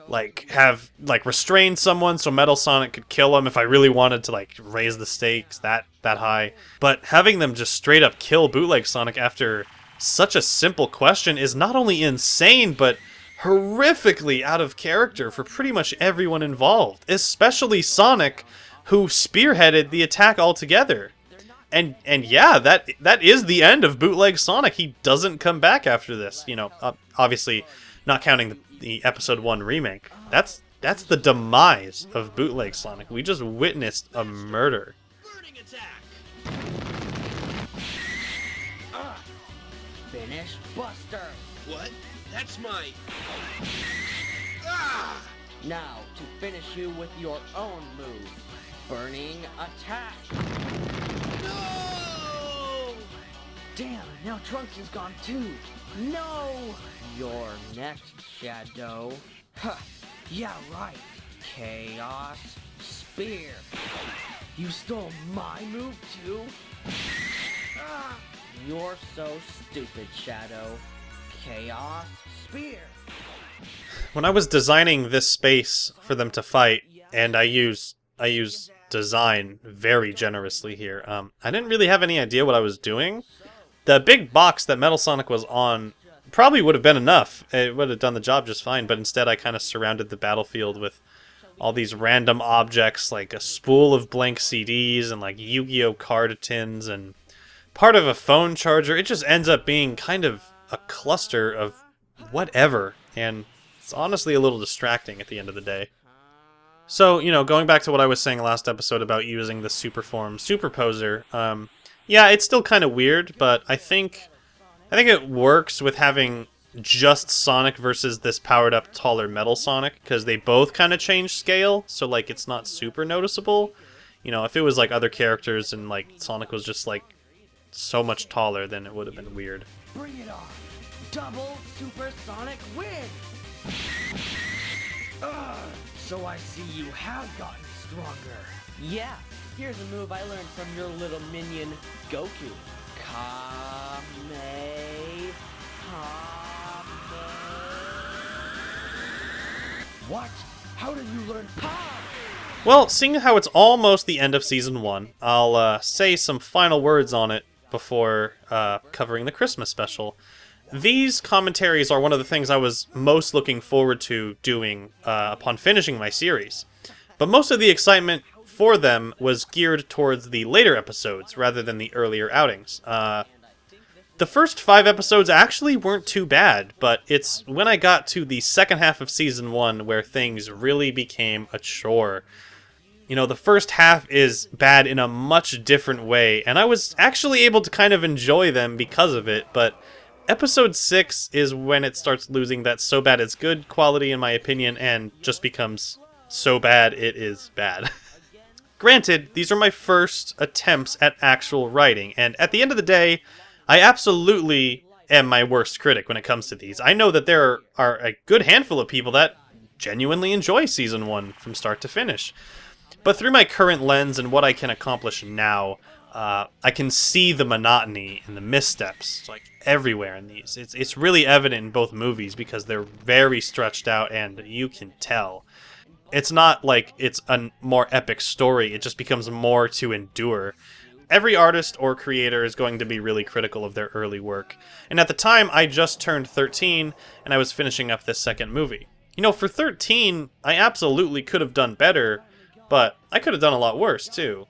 like have restrain someone so Metal Sonic could kill him if I really wanted to like raise the stakes that high. But having them just straight up kill Bootleg Sonic after such a simple question is not only insane, but horrifically out of character for pretty much everyone involved, especially Sonic, who spearheaded the attack altogether. And yeah, that is the end of Bootleg Sonic. He doesn't come back after this. You know, obviously not counting the Episode 1 remake. That's the demise of Bootleg Sonic. We just witnessed a murder. Finish Buster. What? That's my... Now, to finish you with your own move, Burning Attack. No! Damn, now Trunks is gone too. No! You're next, Shadow. Huh, yeah, right. Chaos Spear. You stole my move too? You're so stupid, Shadow. Chaos Spear. When I was designing this space for them to fight, and I use design very generously here, I didn't really have any idea what I was doing. The big box that Metal Sonic was on probably would have been enough. It would have done the job just fine, but instead I kind of surrounded the battlefield with all these random objects, like a spool of blank CDs and like Yu-Gi-Oh card tins and part of a phone charger. It just ends up being kind of a cluster of whatever, and it's honestly a little distracting at the end of the day. So, you know, going back to what I was saying last episode about using the Superform Superposer, yeah, it's still kind of weird, but I think it works with having just Sonic versus this powered-up, taller Metal Sonic, because they both kind of change scale, so, like, it's not super noticeable. You know, if it was, like, other characters and, like, Sonic was just, like, so much taller, then it would have been weird. Bring it on! Double Supersonic win! So I see you have gotten stronger. Yeah, here's a move I learned from your little minion, Goku. What? How did you learn power? Well, seeing how it's almost the end of Season 1, I'll say some final words on it before covering the Christmas special. These commentaries are one of the things I was most looking forward to doing upon finishing my series. But most of the excitement for them was geared towards the later episodes rather than the earlier outings. The first 5 episodes actually weren't too bad, but it's when I got to the second half of Season 1 where things really became a chore. You know, the first half is bad in a much different way, and I was actually able to kind of enjoy them because of it, but Episode 6 is when it starts losing that so bad it's good quality, in my opinion, and just becomes so bad it is bad. Granted, these are my first attempts at actual writing, and at the end of the day, I absolutely am my worst critic when it comes to these. I know that there are a good handful of people that genuinely enjoy Season 1 from start to finish. But through my current lens and what I can accomplish now, I can see the monotony and the missteps like everywhere in these. It's really evident in both movies because they're very stretched out and you can tell. It's not like it's a more epic story, it just becomes more to endure. Every artist or creator is going to be really critical of their early work. And at the time, I just turned 13 and I was finishing up this second movie. You know, for 13, I absolutely could have done better, but I could have done a lot worse, too.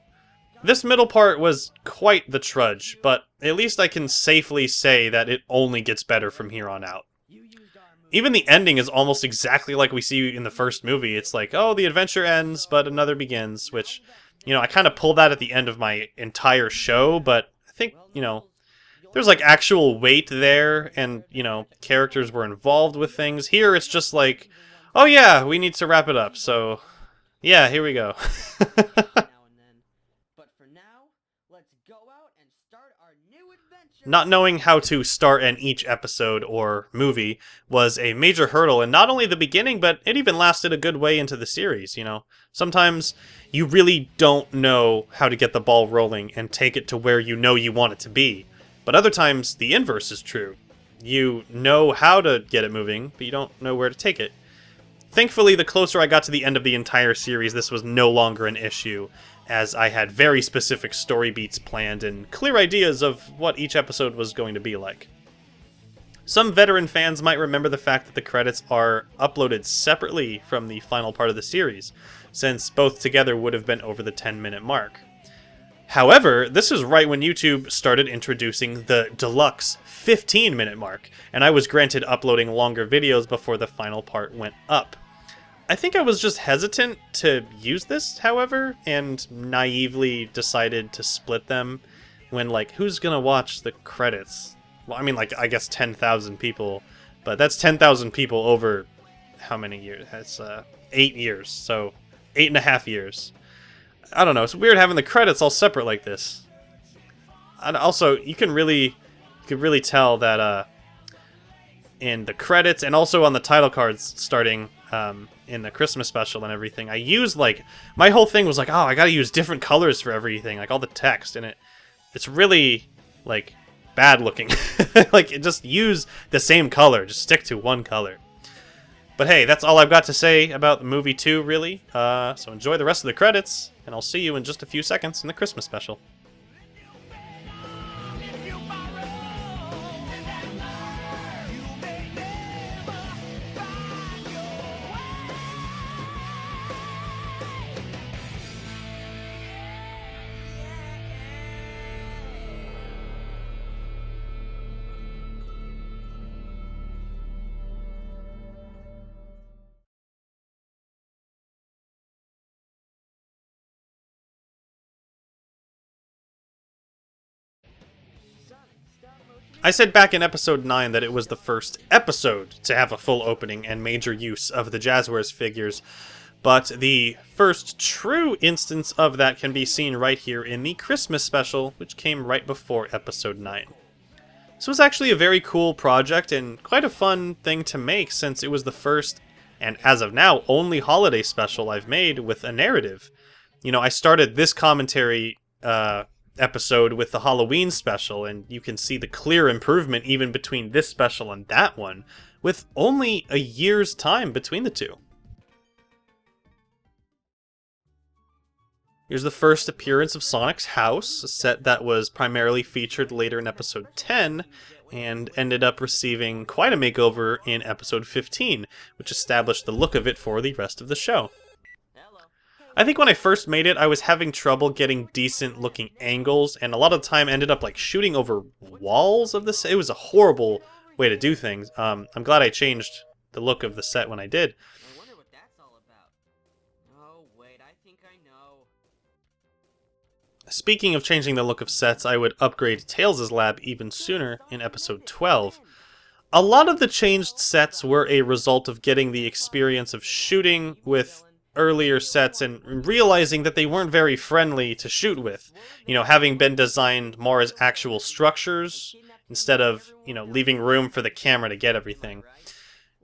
This middle part was quite the trudge, but at least I can safely say that it only gets better from here on out. Even the ending is almost exactly like we see in the first movie. It's like, oh, the adventure ends, but another begins, which, you know, I kind of pulled that at the end of my entire show, but I think, you know, there's like actual weight there, and, you know, characters were involved with things. Here it's just like, oh yeah, we need to wrap it up, so yeah, here we go. Not knowing how to start an each episode or movie was a major hurdle in not only the beginning, but it even lasted a good way into the series, you know. Sometimes you really don't know how to get the ball rolling and take it to where you know you want it to be. But other times, the inverse is true. You know how to get it moving, but you don't know where to take it. Thankfully, the closer I got to the end of the entire series, this was no longer an issue, as I had very specific story beats planned and clear ideas of what each episode was going to be like. Some veteran fans might remember the fact that the credits are uploaded separately from the final part of the series, since both together would have been over the 10-minute mark. However, this is right when YouTube started introducing the deluxe 15-minute mark, and I was granted uploading longer videos before the final part went up. I think I was just hesitant to use this, however, and naively decided to split them when, like, who's gonna watch the credits? Well, I mean, like, I guess 10,000 people, but that's 10,000 people over how many years? That's 8 years, so 8.5 years. I don't know, it's weird having the credits all separate like this. And also, you can really tell that in the credits and also on the title cards starting in the Christmas special and everything, I used, like, my whole thing was like, oh, I gotta use different colors for everything, like all the text, and it's really, like, bad looking. Like, just use the same color, just stick to one color. But hey, that's all I've got to say about the movie 2, really. So enjoy the rest of the credits, and I'll see you in just a few seconds in the Christmas special. I said back in episode 9 that it was the first episode to have a full opening and major use of the Jazzwares figures, but the first true instance of that can be seen right here in the Christmas special, which came right before episode 9. This was actually a very cool project and quite a fun thing to make since it was the first, and as of now, only holiday special I've made with a narrative. You know, I started this commentary episode with the Halloween special, and you can see the clear improvement even between this special and that one, with only a year's time between the two. Here's the first appearance of Sonic's house, a set that was primarily featured later in episode 10, and ended up receiving quite a makeover in episode 15, which established the look of it for the rest of the show. I think when I first made it, I was having trouble getting decent looking angles, and a lot of the time ended up like shooting over walls of the set. It was a horrible way to do things. I'm glad I changed the look of the set when I did. I wonder what that's all about. Oh, wait, I think I know. Speaking of changing the look of sets, I would upgrade Tails' lab even sooner in episode 12. A lot of the changed sets were a result of getting the experience of shooting with earlier sets and realizing that they weren't very friendly to shoot with. You know, having been designed more as actual structures, instead of, you know, leaving room for the camera to get everything.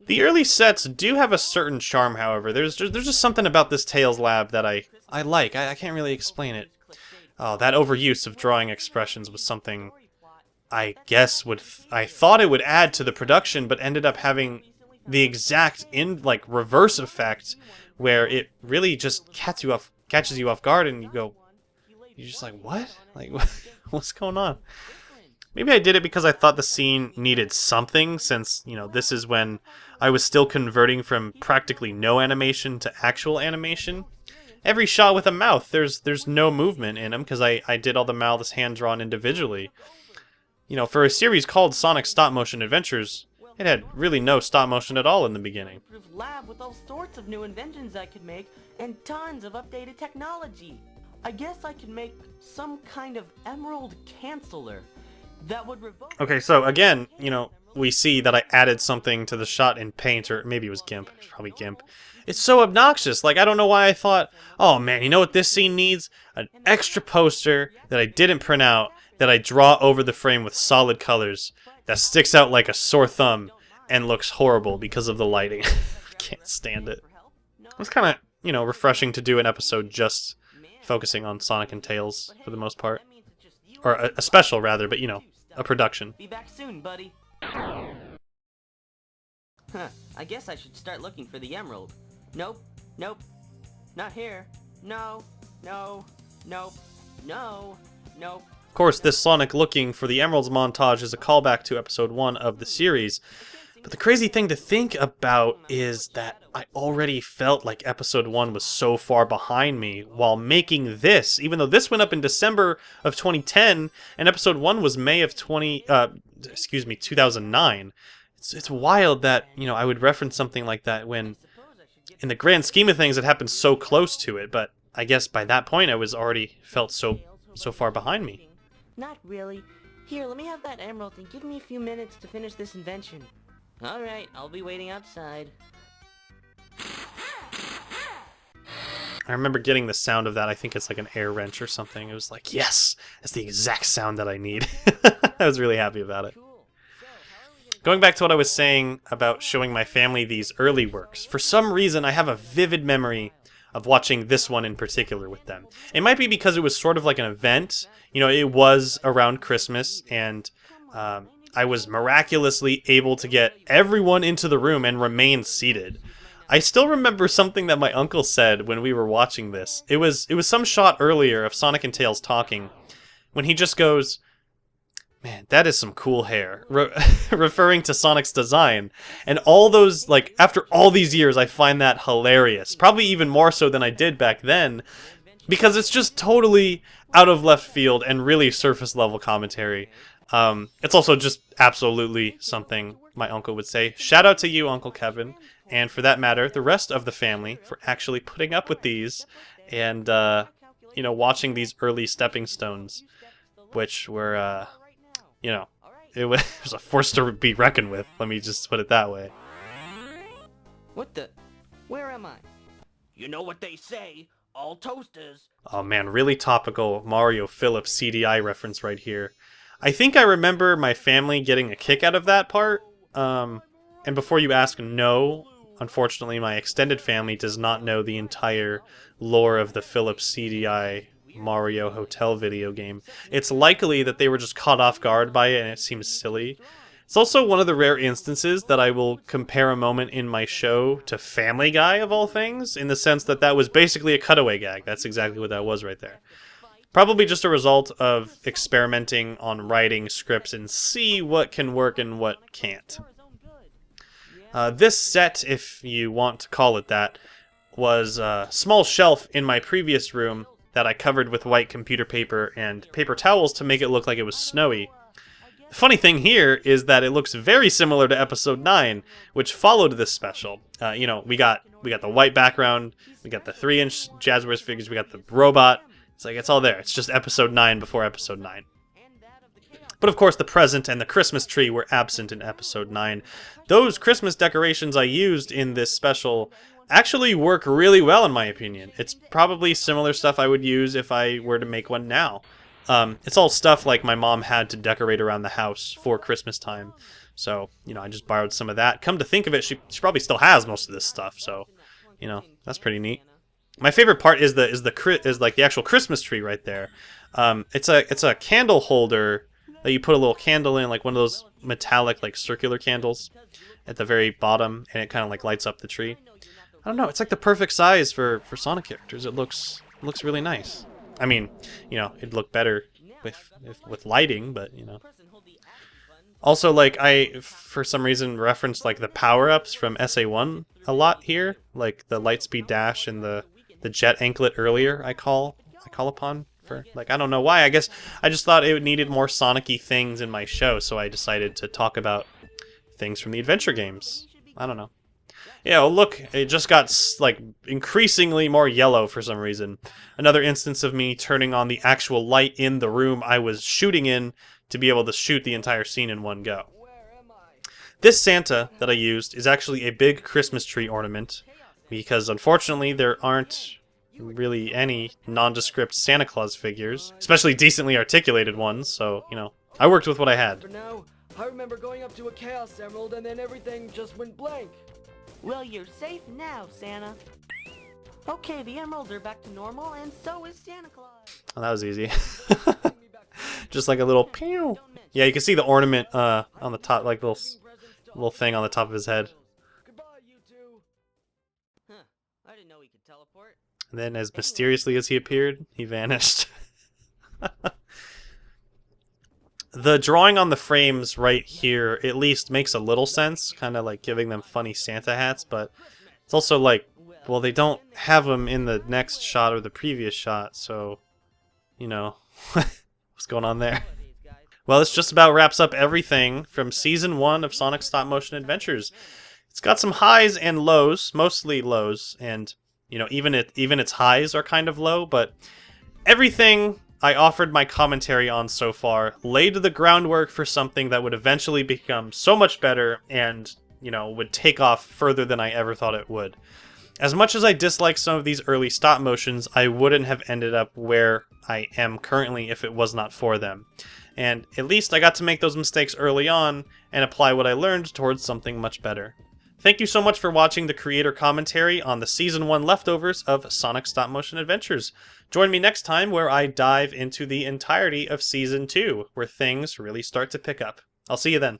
The early sets do have a certain charm, however. There's just something about this Tails lab that I like. I can't really explain it. Oh, that overuse of drawing expressions was something I guess I thought it would add to the production, but ended up having the exact reverse effect, where it really just catches you off guard, and you're just like, what? Like, what's going on? Maybe I did it because I thought the scene needed something, since, you know, this is when I was still converting from practically no animation to actual animation. Every shot with a mouth, there's no movement in them, because I did all the mouths hand-drawn individually. You know, for a series called Sonic Stop Motion Adventures, it had really no stop motion at all in the beginning. Lab with all sorts of new inventions I could make, and tons of updated technology. I guess I could make some kind of emerald canceller that would revoke... Okay, so again, you know, we see that I added something to the shot in Paint, or maybe it was GIMP. It was probably GIMP. It's so obnoxious. Like, I don't know why I thought, oh man, you know what this scene needs? An extra poster that I didn't print out, that I draw over the frame with solid colors, that sticks out like a sore thumb and looks horrible because of the lighting. I can't stand it. It was kind of, you know, refreshing to do an episode just focusing on Sonic and Tails for the most part. Or a special, rather, but, you know, a production. Be back soon, buddy. I guess I should start looking for the emerald. Nope, nope, not here. No, no, nope, no, nope. Of course, this Sonic looking for the emeralds montage is a callback to episode 1 of the series. But the crazy thing to think about is that I already felt like episode 1 was so far behind me while making this, even though this went up in December of 2010 and episode 1 was May of 2009. It's wild that, you know, I would reference something like that when, in the grand scheme of things, it happened so close to it, but I guess by that point I was already felt so far behind me. Not really. Here, let me have that emerald and give me a few minutes to finish this invention. Alright, I'll be waiting outside. I remember getting the sound of that. I think it's like an air wrench or something. It was like, yes! That's the exact sound that I need. I was really happy about it. Going back to what I was saying about showing my family these early works, for some reason I have a vivid memory of watching this one in particular with them. It might be because it was sort of like an event. You know, it was around Christmas, and I was miraculously able to get everyone into the room and remain seated. I still remember something that my uncle said when we were watching this. It was some shot earlier of Sonic and Tails talking, when he just goes, "Man, that is some cool hair," referring to Sonic's design. And all those, like, after all these years, I find that hilarious. Probably even more so than I did back then, because it's just totally out of left field and really surface level commentary. It's also just absolutely something my uncle would say. Shout out to you, Uncle Kevin, and for that matter, the rest of the family, for actually putting up with these and, you know, watching these early stepping stones, which were, you know, it was a force to be reckoned with. Let me just put it that way. What the? Where am I? You know what they say, all toasters. Oh man, really topical Mario Phillips CDI reference right here. I think I remember my family getting a kick out of that part. And before you ask, no, unfortunately my extended family does not know the entire lore of the Phillips CDI Mario Hotel video game. It's likely that they were just caught off guard by it and it seems silly. It's also one of the rare instances that I will compare a moment in my show to Family Guy, of all things, in the sense that that was basically a cutaway gag. That's exactly what that was right there. Probably just a result of experimenting on writing scripts and see what can work and what can't. This set, if you want to call it that, was a small shelf in my previous room that I covered with white computer paper and paper towels to make it look like it was snowy. The funny thing here is that it looks very similar to episode 9, which followed this special. You know, we got the white background, we got the 3-inch Jazzwares figures, we got the robot. It's like, it's all there. It's just episode 9 before episode 9. But of course, the present and the Christmas tree were absent in episode 9. Those Christmas decorations I used in this special actually work really well, in my opinion. It's probably similar stuff I would use if I were to make one now. It's all stuff like my mom had to decorate around the house for Christmas time. So, you know, I just borrowed some of that. Come to think of it, she probably still has most of this stuff. So, you know, that's pretty neat. My favorite part is like the actual Christmas tree right there. It's a candle holder that you put a little candle in, like one of those metallic like circular candles at the very bottom, and it kind of like lights up the tree. I don't know, it's like the perfect size for Sonic characters. It looks really nice. I mean, you know, it'd look better with lighting, but you know. Also, like, I, for some reason, referenced, like, the power-ups from SA1 a lot here. Like, the Lightspeed Dash and the Jet Anklet earlier I call upon for, like, I don't know why. I guess I just thought it needed more Sonic-y things in my show, so I decided to talk about things from the adventure games. I don't know. Yeah, well, look, it just got, like, increasingly more yellow for some reason. Another instance of me turning on the actual light in the room I was shooting in to be able to shoot the entire scene in one go. This Santa that I used is actually a big Christmas tree ornament, because unfortunately there aren't really any nondescript Santa Claus figures, especially decently articulated ones, so, you know, I worked with what I had. For now, I remember going up to a Chaos Emerald and then everything just went blank. Well, you're safe now, Santa. Okay, the emeralds are back to normal, and so is Santa Claus. Oh, that was easy. Just like a little pew. Yeah, you can see the ornament on the top, like little thing on the top of his head. Goodbye, you two. Huh. I didn't know he could teleport. And then, as mysteriously as he appeared, he vanished. The drawing on the frames right here at least makes a little sense, kind of like giving them funny Santa hats, but it's also like, well, they don't have them in the next shot or the previous shot, so, you know, what's going on there? Well, this just about wraps up everything from Season 1 of Sonic Stop Motion Adventures. It's got some highs and lows, mostly lows, and, you know, even its highs are kind of low, but everything I offered my commentary on so far laid the groundwork for something that would eventually become so much better and, you know, would take off further than I ever thought it would. As much as I dislike some of these early stop motions, I wouldn't have ended up where I am currently if it was not for them. And at least I got to make those mistakes early on and apply what I learned towards something much better. Thank you so much for watching the creator commentary on the Season 1 leftovers of Sonic Stop Motion Adventures. Join me next time where I dive into the entirety of Season 2, where things really start to pick up. I'll see you then.